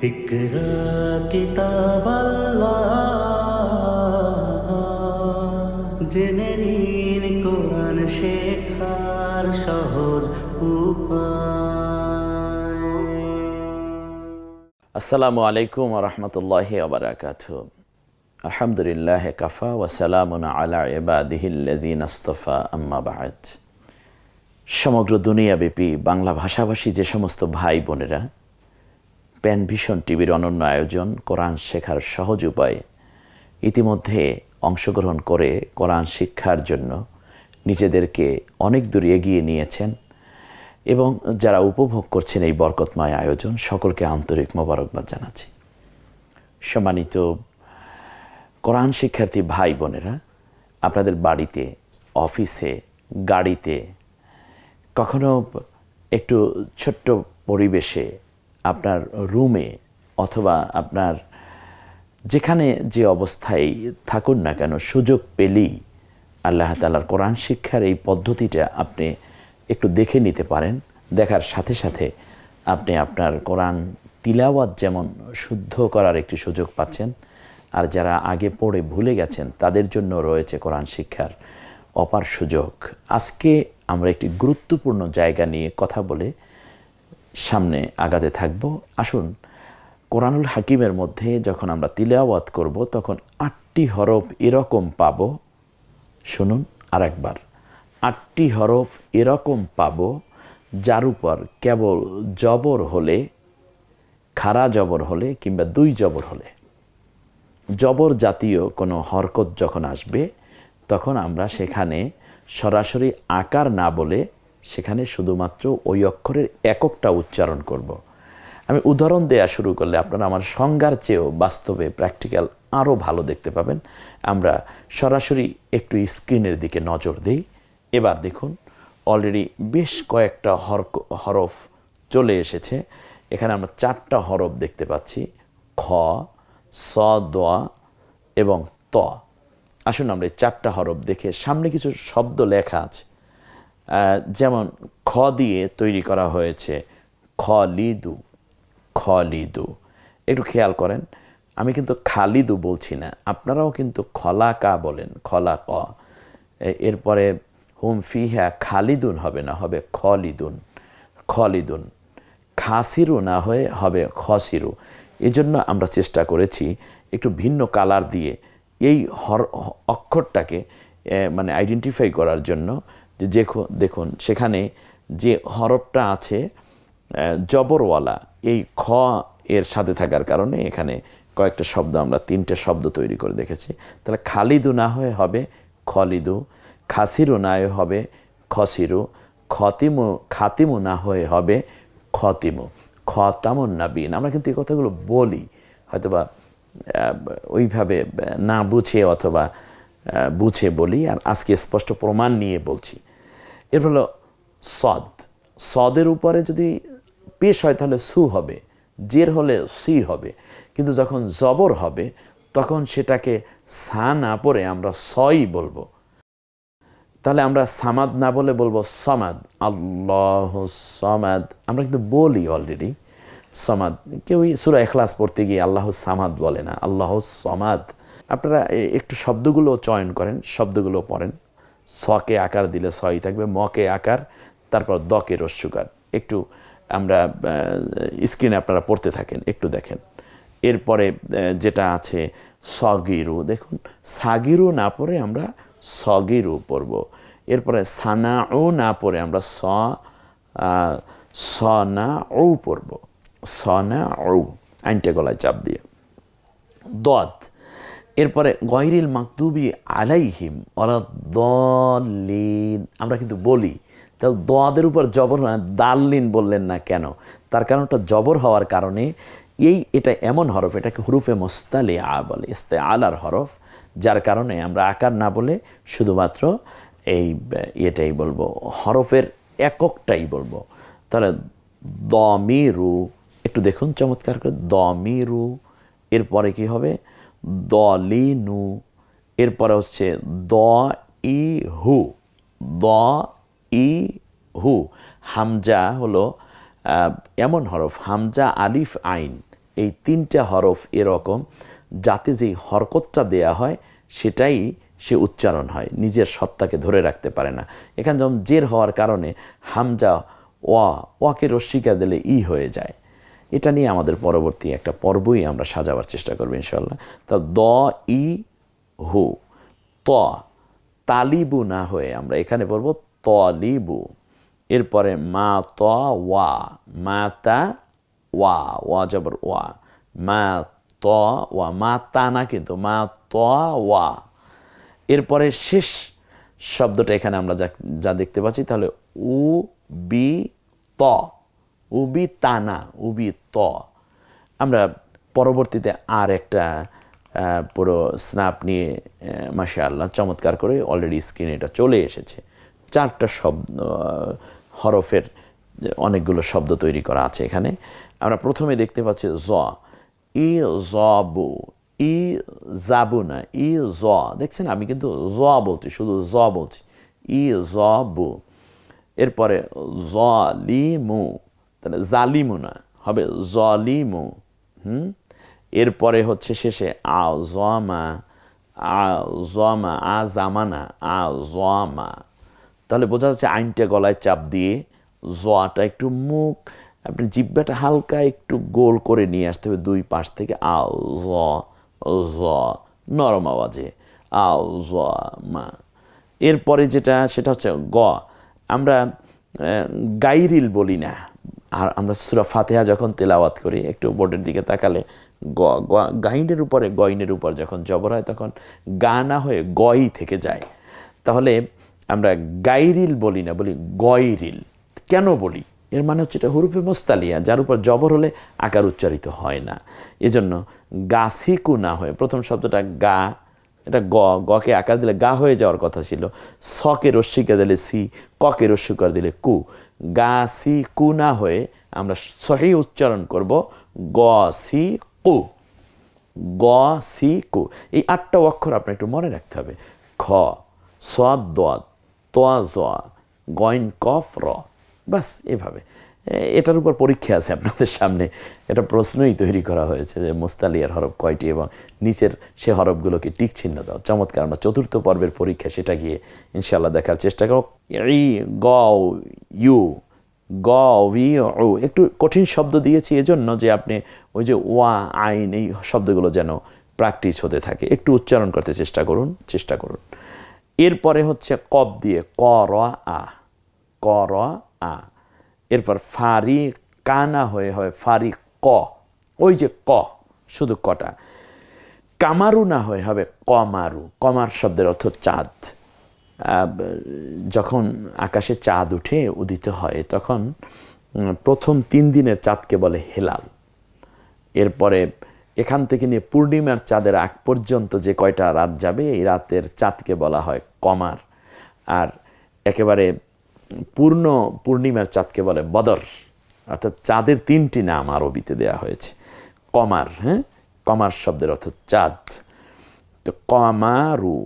ইকরা কিতাব আল্লাহ, জেনে নিন কোরআন শেখার সহজ উপায়। আসসালামু আলাইকুম ওয়া রাহমাতুল্লাহি ওয়া বারাকাতুহু। আলহামদুলিল্লাহ কাফা ওয়া সালামুন আলা ইবাদিহিল্লাযীনা ইসতাফা, আম্মা বা'দ। সমগ্র দুনিয়াব্যাপী বাংলা ভাষাভাষী যে সমস্ত ভাই বোনেরা প্যান ভিশন টিভির অনন্য আয়োজন কোরআন শেখার সহজ উপায় ইতিমধ্যে অংশগ্রহণ করে কোরআন শিক্ষার জন্য নিজেদেরকে অনেক দূর এগিয়ে নিয়েছেন এবং যারা উপভোগ করছেন এই বরকতময় আয়োজন, সকলকে আন্তরিক মোবারকবাদ জানাচ্ছি। সম্মানিত কোরআন শিক্ষার্থী ভাই বোনেরা, আপনাদের বাড়িতে, অফিসে, গাড়িতে, কখনো একটু ছোট্ট পরিবেশে, আপনার রুমে অথবা আপনার যেখানে যে অবস্থায় থাকুন না কেন, সুযোগ পেলেই আল্লাহ তাআলার কোরআন শিক্ষার এই পদ্ধতিটা আপনি একটু দেখে নিতে পারেন। দেখার সাথে সাথে আপনি আপনার কোরআন তিলাওয়াত যেমন শুদ্ধ করার একটি সুযোগ পাচ্ছেন, আর যারা আগে পড়ে ভুলে গেছেন তাদের জন্য রয়েছে কোরআন শিক্ষার অপার সুযোগ। আজকে আমরা একটি গুরুত্বপূর্ণ জায়গা নিয়ে কথা বলে সামনে আগাতে থাকব। আসুন, কোরআনুল হাকিমের মধ্যে যখন আমরা তিলাওয়াত করব তখন ৮টি হরফ এরকম পাব। শুনুন আরেকবার, ৮টি হরফ এরকম পাব যার উপর কেবল জবর হলে, খাড়া জবর হলে কিংবা দুই জবর হলে, জবর জাতীয় কোনো হরকত যখন আসবে তখন আমরা সেখানে সরাসরি আকার না বলে সেখানে শুধুমাত্র ওই অক্ষরের এককটা উচ্চারণ করব। আমি উদাহরণ দেয়া শুরু করলে আপনারা আমার সংজ্ঞার চেয়েও বাস্তবে প্র্যাকটিক্যাল আরও ভালো দেখতে পাবেন। আমরা সরাসরি একটু স্ক্রিনের দিকে নজর দিই। এবার দেখুন, অলরেডি বেশ কয়েকটা হরফ চলে এসেছে। এখানে আমরা 4টা হরফ দেখতে পাচ্ছি, খ, স, দ এবং ত। আসুন আমরা এই 4টা হরফ দেখে, সামনে কিছু শব্দ লেখা আছে, যেমন খ দিয়ে তৈরি করা হয়েছে খলিদু, খলিদু। একটু খেয়াল করেন, আমি কিন্তু খালিদু বলছি না, আপনারাও কিন্তু খলাকা বলেন, খলাক। এরপরে হুম ফিহা খালিদুন হবে না, হবে খলিদুন, খলিদুন। খাসিরু না হয়ে হবে খসিরু। এই জন্য আমরা চেষ্টা করেছি একটু ভিন্ন কালার দিয়ে এই অক্ষরটাকে মানে আইডেন্টিফাই করার জন্য। যে দেখুন সেখানে যে হরফটা আছে জবরওয়ালা, এই খ এর সাথে থাকার কারণে এখানে কয়েকটা শব্দ, আমরা 3টে শব্দ তৈরি করে দেখেছি। তাহলে খালিদু না হয়ে হবে খলিদু, খাসিরু না হয়ে হবে খসিরু, খাতিমু না হয়ে হবে খতিমু, খতামুন নাবিন। আমরা কিন্তু এই কথাগুলো বলি হয়তোবা ওইভাবে না বুঝে অথবা বুঝে বলি, আর আজকে স্পষ্ট প্রমাণ নিয়ে বলছি। এর হলো সদ, সদের উপরে যদি পেশ হয় তাহলে সু হবে, জের হলে সি হবে, কিন্তু যখন জবর হবে তখন সেটাকে সা না পড়ে আমরা সই বলবো। তাহলে আমরা সামাদ না বলে বলবো সমাদ, আল্লাহ সমাদ। আমরা কিন্তু বলি অলরেডি সমাদ। কেউই সূরা ইখলাস পড়তে গিয়ে আল্লাহ সামাদ বলে না, আল্লাহ সমাদ। আপনারা একটু শব্দগুলো চয়ন করেন, শব্দগুলো পড়েন। সকে আকার দিলে সই থাকবে, মকে আকার, তারপর দকে রস্যুকার। একটু আমরা স্ক্রিনে আপনারা পড়তে থাকেন, একটু দেখেন। এরপরে যেটা আছে সগিরু, দেখুন সাগিরু না পড়ে আমরা সগিরু পড়ব। এরপরে সানাউ না পড়ে আমরা সনাউ পড়ব, সনাউ, আইনটা গলায় চাপ দিয়ে। দদ, এরপরে গয়রিল মাকদুবি আলাইহিম ওয়ালাদ-দাল্লিন। আমরা কিন্তু বলি, তাহলে দদের উপর জবর দাল্লিন বললেন না কেন? তার কারণটা জবর হওয়ার কারণে এটা এমন হরফ, এটাকে হুরুফে মুস্তালিআ বলে, ইস্তেআলার হরফ, যার কারণে আমরা আকার না বলে শুধুমাত্র এটাই বলবো, হরফের এককটাই বলবো। তাহলে দমিরু, একটু দেখুন চমৎকার করে, দমিরু। এরপরে কি হবে? দলিনু। এরপরে হচ্ছে দ ই হু, দ ই হু। হামজা হলো এমন হরফ, হামজা আলিফ আইন, এই 3টা হরফ এরকম, যাতে যেই হরকতটা দেয়া হয় সেটাই সে উচ্চারণ হয়, নিজের সত্তাকে ধরে রাখতে পারে না। এখানে যেমন জের হওয়ার কারণে হামজা ওয়াকে রস্মিকা দিলে ই হয়ে যায়। এটা নিয়ে আমাদের পরবর্তী একটা পর্বই আমরা সাজাবার চেষ্টা করবো ইনশাল্লাহ। তা দ ই হু, ত তালিবু না হয়ে আমরা এখানে পড়বো তলিবু। এরপরে মা ত ওয়া, মা তা ওয়া, ওয়া জবর ওয়া, মা ত ওয়া, মা তা না কিন্তু, মা ত ওয়া। এরপরে শেষ শব্দটা এখানে আমরা যা দেখতে পাচ্ছি, তাহলে উ বি ত, উবি তানা, উবি ত। আমরা পরবর্তীতে আর একটা পুরো স্ন্যাপ নিয়ে মাশাআল্লাহ চমৎকার করে অলরেডি স্ক্রিনে এটা চলে এসেছে। 4টা শব্দ হরফের অনেকগুলো শব্দ তৈরি করা আছে এখানে। আমরা প্রথমে দেখতে পাচ্ছি জ, ই জবু, ই জাবু না, ই জ। দেখছেন আমি কিন্তু জ বলছি, শুধু জ বলছি, ই জবু। এরপরে জলিমু, তাহলে জালিমু না, হবে জলিমু। এরপরে হচ্ছে শেষে আজমা, আজমা, আজামানা, আজমা। তাহলে বোঝা যাচ্ছে আইনটা গলায় চাপ দিয়ে জটা একটু মুখ, আপনি জিহ্বাটা হালকা একটু গোল করে নিয়ে আসতে হবে 2 পাশ থেকে, আও জ জ, নরম আওয়াজে আও জ মা। এরপরে যেটা সেটা হচ্ছে গ। আমরা গাইরিল বলি না, আর আমরা সূরা ফাতিহা যখন তেলাওয়াত করি, একটু বোর্ডের দিকে তাকালে গ, গাইনের উপরে গইনের উপর যখন জবর হয় তখন গা না হয়ে গই থেকে যায়। তাহলে আমরা গাইরিল বলি না, বলি গয়রিল। কেন বলি? এর মানে হচ্ছে এটা হুরুফে মুস্তালিয়া, যার উপর জবর হলে আকার উচ্চারিত হয় না। এজন্য গাসিকু না হয়ে, প্রথম শব্দটা গা, এটা গকে আকার দিলে গা হয়ে যাওয়ার কথা ছিল, সকে রস্মিকা দিলে সি, ককে রস্মিকা দিলে কু, গা সি কু না হয়ে আমরা সহি উচ্চারণ করব গ সি কু, গ সি কু। এই 8টা অক্ষর আপনার একটু মনে রাখতে হবে। খ, সদ দদ, তোয়া জোয়া, গইন কফ র, বাস এভাবে। এটার উপর পরীক্ষা আছে আপনাদের সামনে, এটা প্রশ্নই তৈরি করা হয়েছে যে মুস্তালিয়ার হরফ কয়টি এবং নিচের সে হরফগুলোকে টিক চিহ্ন দাও। চমৎকার, আমরা 4র্থ পর্বের পরীক্ষা, সেটা গিয়ে ইনশাআল্লাহ দেখার চেষ্টা করো। ই গ ইউ, গ উই উ, একটু কঠিন শব্দ দিয়েছি এজন্য যে আপনি ওই যে ওয়া আইন এই শব্দগুলো যেন প্র্যাকটিস হতে থাকে, একটু উচ্চারণ করতে চেষ্টা করুন। এরপরে হচ্ছে কব দিয়ে ক র আ, ক র আ। এরপর ফারি কানা হয়ে হবে ফারি ক, ওই যে ক, শুধু কটা। কামারু না হয়ে হবে কমারু, কমার শব্দের অর্থ চাঁদ। যখন আকাশে চাঁদ উঠে উদিত হয় তখন প্রথম 3 দিনের চাঁদকে বলে হেলাল। এরপরে এখান থেকে নিয়ে পূর্ণিমার চাঁদের আগ পর্যন্ত যে কয়টা রাত যাবে এই রাতের চাঁদকে বলা হয় কমার। আর একেবারে পূর্ণ পূর্ণিমার চাঁদকে বলে বদর। অর্থাৎ চাঁদের 3টি নাম আরবিতে দেয়া হয়েছে। কমার, হ্যাঁ, কমার শব্দের অর্থ চাঁদ। তো কমারু,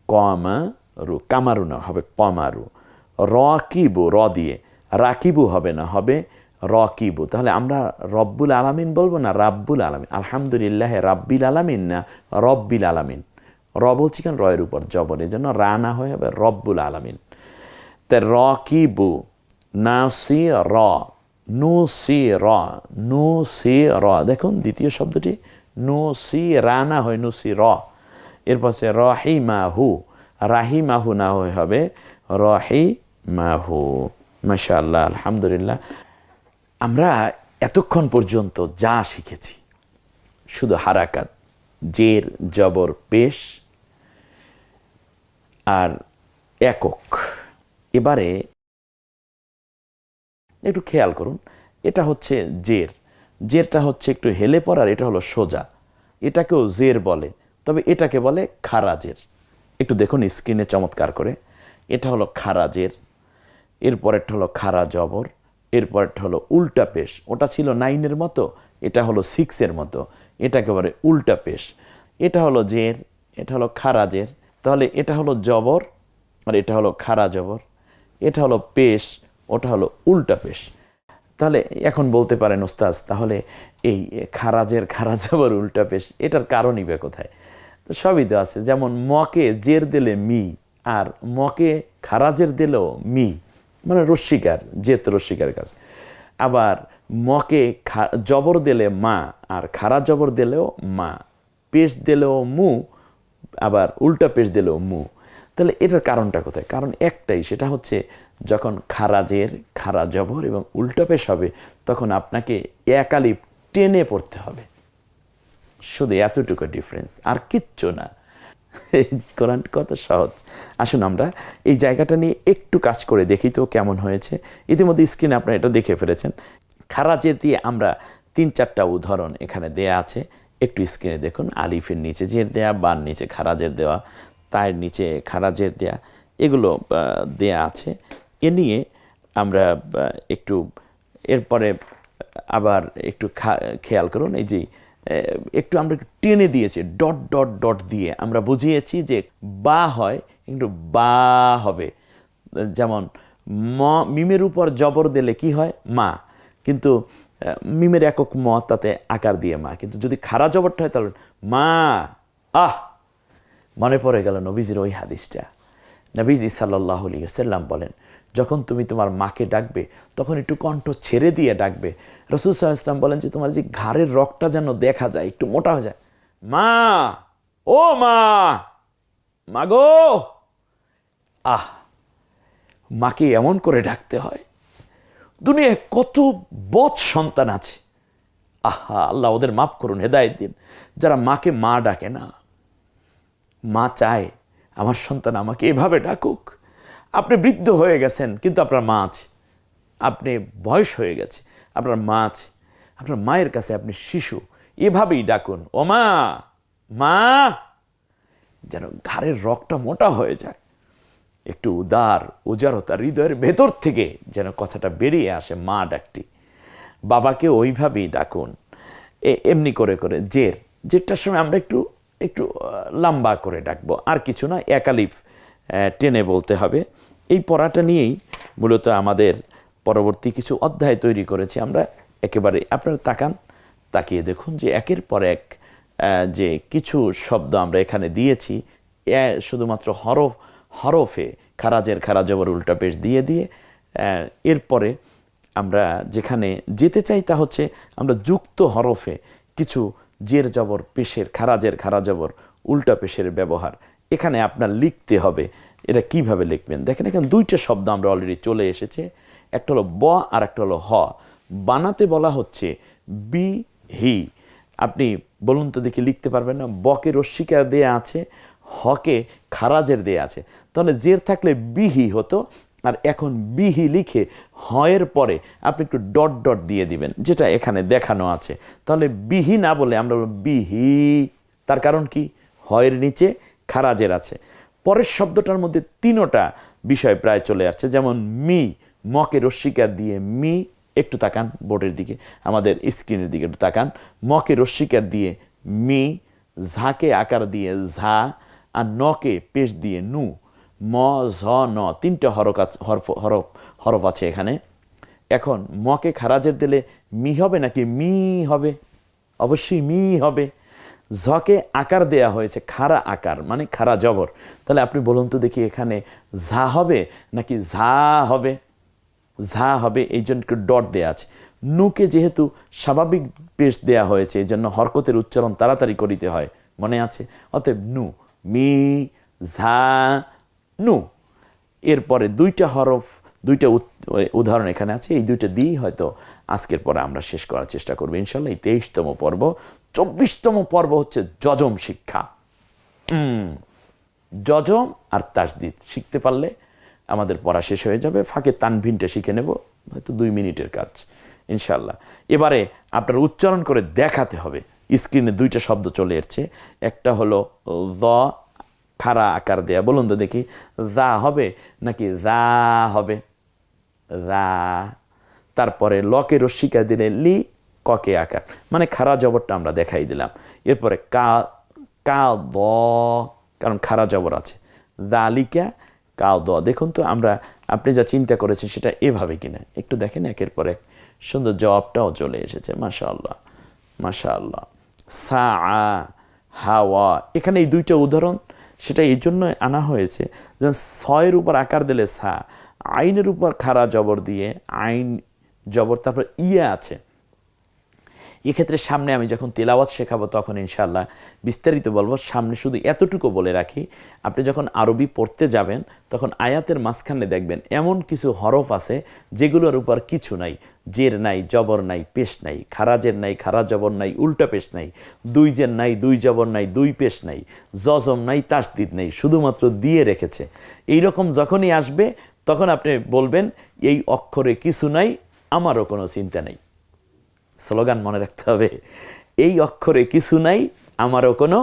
কমারু, কামারু না, হবে কমারু। রকিবু, র দিয়ে, রাকিবু হবে না, হবে রকিবু। তাহলে আমরা রব্বুল আলামিন বলবো না রাব্বুল আলামিন? আলহামদুলিল্লাহ রাব্বিল আলামিন না রব্বিল আলামিন। র বলছি কেন? রয়ের উপর জবর, এই জন্য রা না হয়ে হবে রব্বুল আলামিন। তে রকিবু, নাসি র, নুসি র, নুসি র। দেখুন দ্বিতীয় শব্দটি নুসি রা না হয় নুসি র। এরপর সে রহিমাহু, রাহিমাহু না হয়ে হবে রহিমাহু। মাশাআল্লাহ, আলহামদুলিল্লাহ। আমরা এতক্ষণ পর্যন্ত যা শিখেছি শুধু হারাকাত, জের, জবর, পেশ আর একক। এবারে একটু খেয়াল করুন, এটা হচ্ছে জের, জেরটা হচ্ছে একটু হেলে পড়ার, এটা হলো সোজা, এটাকেও জের বলে, তবে এটাকে বলে খারাজের। একটু দেখুন স্ক্রিনে চমৎকার করে, এটা হলো খারাজের, এরপরেরটা হলো খারা জবর, এরপরেরটা হলো উল্টা পেশ। ওটা ছিল 9-এর মতো, এটা হলো 6-এর মতো, এটাকে বলে উল্টা পেশ। এটা হলো জের, এটা হলো খারাজের, তাহলে এটা হলো জবর আর এটা হলো খারা জবর, এটা হলো পেশ, ওটা হলো উল্টা পেশ। তাহলে এখন বলতে পারেন ওস্তাজ, তাহলে এই খারাজের খারাজ আবার উল্টা পেশ, এটার কারণই বা কোথায়? তো সবই তো আছে, যেমন মকে জের দিলে মি, আর মকে খারাজের দিলেও মি, মানে রস্বীকার, জেত রস্বীকার কাজ। আবার মকে জবর দিলে মা, আর খারাজ জবর দিলেও মা, পেশ দিলেও মু, আবার উল্টা পেশ দিলেও মু। তাহলে এটার কারণটা কোথায়? কারণ একটাই, সেটা হচ্ছে যখন খারাজের খারা জবর এবং উল্টা পেশ হবে, তখন আপনাকে এক আলিফ টেনে পড়তে হবে, শুধু এতটুকু ডিফারেন্স, আর কিচ্ছু না। কোরআন কত সহজ। আসুন আমরা এই জায়গাটা নিয়ে একটু কাজ করে দেখি তো কেমন হয়েছে। ইতিমধ্যে স্ক্রিনে আপনারা এটা দেখে ফেলেছেন। খারাজের দিয়ে আমরা 3-4টা উদাহরণ এখানে দেয়া আছে, একটু স্ক্রিনে দেখুন। আলিফের নিচে জের দেয়া, বার নিচে খারাজের দেওয়া, তায়ের নিচে খারাজের দেয়া, এগুলো দেয়া আছে। এ নিয়ে আমরা একটু এরপরে আবার একটু খেয়াল করুন, এই যে একটু আমরা টেনে দিয়েছি, ডট ডট ডট দিয়ে আমরা বুঝিয়েছি যে বা হয়, একটু বা হবে। যেমন মিমের উপর জবর দিলে কি হয়? মা, কিন্তু মিমের একক ম, তাতে আকার দিয়ে মা, কিন্তু যদি খারা জবরটা হয় তাহলে মা। মনে পড়ে গেল নবীজির ওই হাদিসটা। নবীজি সাল্লাল্লাহু আলাইহি ওয়াসাল্লাম বলেন, যখন তুমি তোমার মাকে ডাকবে তখন একটু কণ্ঠ ছেড়ে দিয়ে ডাকবে। রাসূল সাল্লাল্লাহু আলাইহি ওয়াসাল্লাম বলেন যে তোমার যে ঘাড়ের রগটা যেন দেখা যায়, একটু মোটা হয়ে যায়। মা, ও মা, মাগো। মাকে এমন করে ডাকতে হয়। দুনিয়ায় কত বদ সন্তান আছে, আল্লাহ ওদের মাফ করুন, হেদায়েত দিন, যারা মাকে মা ডাকে না। মা চায় আমার সন্তান আমাকে এভাবে ডাকুক। আপনি বৃদ্ধ হয়ে গেছেন কিন্তু আপনার মা আছে, আপনি বয়স হয়ে গেছে, আপনার মা আছে, আপনার মায়ের কাছে আপনি শিশু, এভাবেই ডাকুন, ও মা, মা, যেন ঘাড়ের রগটা মোটা হয়ে যায়, একটু উজারতা হৃদয়ের ভেতর থেকে যেন কথাটা বেরিয়ে আসে, মা ডাকটি। বাবাকে ওইভাবেই ডাকুন, এমনি করে করে। জেরটার সময় আমরা একটু একটু লম্বা করে ডাকবো, আর কিছু না, একালিফ টেনে বলতে হবে। এই পড়াটা নিয়েই মূলত আমাদের পরবর্তী কিছু অধ্যায় তৈরি করেছি আমরা। একেবারে আপনারা তাকিয়ে দেখুন যে একের পর এক যে কিছু শব্দ আমরা এখানে দিয়েছি, শুধুমাত্র হরফে খারাজের খারা জবর উল্টা পেশ দিয়ে দিয়ে এরপরে আমরা যেখানে যেতে চাই তা হচ্ছে আমরা যুক্ত হরফে কিছু জের জবর পেশের, খারাজের খারা জবর উল্টা পেশের ব্যবহার এখানে আপনার লিখতে হবে। এটা কিভাবে লিখবেন দেখেন, এখানে 2টা শব্দ আমরা অলরেডি চলে এসেছে, একটা হলো ব আর একটা হলো হ। বানাতে বলা হচ্ছে বি হি। আপনি বলুন তো দেখি, লিখতে পারবেন না? বকে রস্বীকার দেয়া আছে, হকে খারাজের দেয়া আছে, তাহলে জের থাকলে বিহি হতো, আর এখন বিহি লিখে হয়ের পরে আপনি একটু ডট ডট দিয়ে দিবেন, যেটা এখানে দেখানো আছে। তাহলে বিহি না বলে আমরা বিহি। তার কারণ কি? হয়ের নিচে খারাজের আছে। পরের শব্দটার মধ্যে 3টা বিষয় প্রায় চলে আসছে, যেমন মি, মকে রস্বীকার দিয়ে মি, একটু তাকান বোর্ডের দিকে, আমাদের স্ক্রিনের দিকে একটু তাকান। মকে রস্বীকার দিয়ে মি, ঝাকে আকার দিয়ে ঝা, আর নকে পেশ দিয়ে নু। ম, ঝ, ন, 3টা হরফ আছে এখানে। এখন মকে খারাজের দিলে মি হবে নাকি মি হবে? অবশ্যই মি হবে। ঝকে আকার দেয়া হয়েছে, খারা আকার মানে খারা জবর, তাহলে আপনি বলুন তো দেখি এখানে ঝা হবে নাকি ঝা হবে? ঝা হবে, এই জন্য ডট দেয়া আছে। নুকে যেহেতু স্বাভাবিক পেশ দেয়া হয়েছে, এই জন্য হরকতের উচ্চারণ তাড়াতাড়ি করিতে হয়, মনে আছে? অতএব নু, মি, ঝা, নু। এরপরে 2টা হরফ, 2টা উদাহরণ এখানে আছে, এই 2টা দিয়েই হয়তো আজকের পরে আমরা শেষ করার চেষ্টা করবো ইনশাল্লাহ। এই 23তম পর্ব। 24তম পর্ব হচ্ছে যজম শিক্ষা। যজম আর তাসদিদ শিখতে পারলে আমাদের পড়া শেষ হয়ে যাবে। ফাঁকে তানভিনটা শিখে নেব, হয়তো 2 মিনিটের কাজ ইনশাল্লাহ। এবারে আপনার উচ্চারণ করে দেখাতে হবে। স্ক্রিনে 2টা শব্দ চলে এসছে, একটা হলো য, খারা আকার দেয়া। বলুন তো দেখি, যা হবে নাকি যা হবে? যা। তারপরে লকে রস্বীকার দিলে লি, ককে আকার, মানে খারা জবরটা আমরা দেখাই দিলাম। এরপরে কা, কা দ, কারণ খারা জবর আছে। দালিকা কাও দ। দেখুন তো আপনি যা চিন্তা করেছেন সেটা এভাবে কিনা, একটু দেখেন একের পর এক সুন্দর জবাবটাও চলে এসেছে, মাশাআল্লাহ মাশাআল্লাহ। সা হাওয়া, এখানে এই দুইটা উদাহরণ সেটা এই জন্য আনা হয়েছে যে ছয়ের উপর আকার দিলে সা, আইনের উপর খাড়া জবর দিয়ে আইন জবর তারপর ইয়ে আছে। এক্ষেত্রে সামনে আমি যখন তিলাওয়াত শেখাবো তখন ইনশাআল্লাহ বিস্তারিত বলবো। সামনে শুধু এতটুকু বলে রাখি, আপনি যখন আরবি পড়তে যাবেন তখন আয়াতের মাঝখানে দেখবেন এমন কিছু হরফ আছে যেগুলোর উপর কিছু নাই, জের নাই, জবর নাই, পেশ নাই, খারাজের নাই, খারা জবর নাই, উল্টা পেশ নাই, দুই জের নাই, দুই জবর নাই, দুই পেশ নাই, জজম নাই, তাসদিদ নেই, শুধুমাত্র দিয়ে রেখেছে। এই রকম যখনই আসবে তখন আপনি বলবেন এই অক্ষরে কিছু নাই, আমারও কোনো চিন্তা নেই। স্লোগান মনে রাখতে হবে, এই অক্ষরে কিছু নাই, আমারও কোনো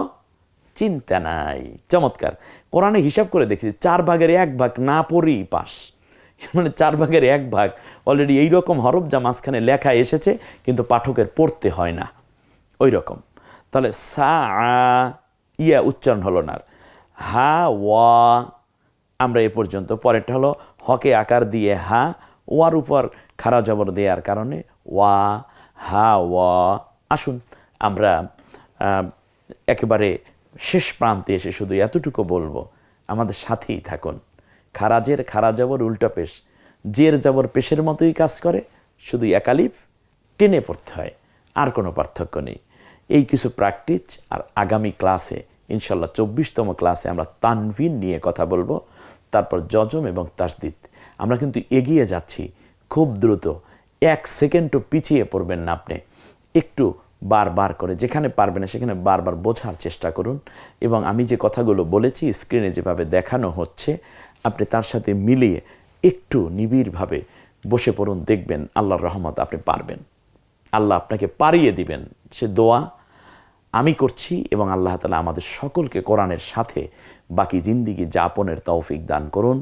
চিন্তা নাই। চমৎকার। কোরআনে হিসাব করে দেখি 4 ভাগের 1 ভাগ না পড়েই পাস, মানে 4 ভাগের 1 ভাগ অলরেডি এইরকম হরফ যা মাঝখানে লেখা এসেছে কিন্তু পাঠকের পড়তে হয় না ওই রকম। তাহলে সা ইয়া উচ্চারণ হলো না। হা ওয়া আমরা এ পর্যন্ত। পরেরটা হলো হকে আকার দিয়ে হা, ওয়ার উপর খাড়া জবর দেওয়ার কারণে ওয়া, হা ওয়া। আসুন আমরা একেবারে শেষ প্রান্তে এসে শুধু এতটুকু বলবো, আমাদের সাথেই থাকুন। খারাজের খারা জবর উল্টা পেশ, জের জবর পেশের মতোই কাজ করে, শুধু একালিফ টেনে পড়তে হয়, আর কোনো পার্থক্য নেই। এই কিছু প্র্যাকটিস, আর আগামী ক্লাসে ইনশাল্লাহ 24তম ক্লাসে আমরা তানভিন নিয়ে কথা বলবো, তারপর জজম এবং তাসদিদ। আমরা কিন্তু এগিয়ে যাচ্ছি খুব দ্রুত, 1 সেকেন্ডও পিছিয়ে পড়বেন না আপনি। একটু বারবার করে যেখানে পারবেন না সেখানে বারবার বোঝার চেষ্টা করুন, এবং আমি যে কথাগুলো বলেছি স্ক্রিনে যেভাবে দেখানো হচ্ছে আপনি তার সাথে মিলিয়ে একটু নিবিড়ভাবে বসে পড়ুন, দেখবেন আল্লাহর রহমত আপনি পারবেন, আল্লাহ আপনাকে পারিয়ে দিবেন। সে দোয়া আমি করছি, এবং আল্লাহ তাআলা আমাদের সকলকে কোরআনের সাথে বাকি জিন্দিগি যাপনের তৌফিক দান করুন।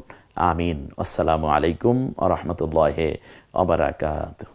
আমিন। আসসালামু আলাইকুম ওয়া রাহমাতুল্লাহি ওয়া বারাকাতুহু।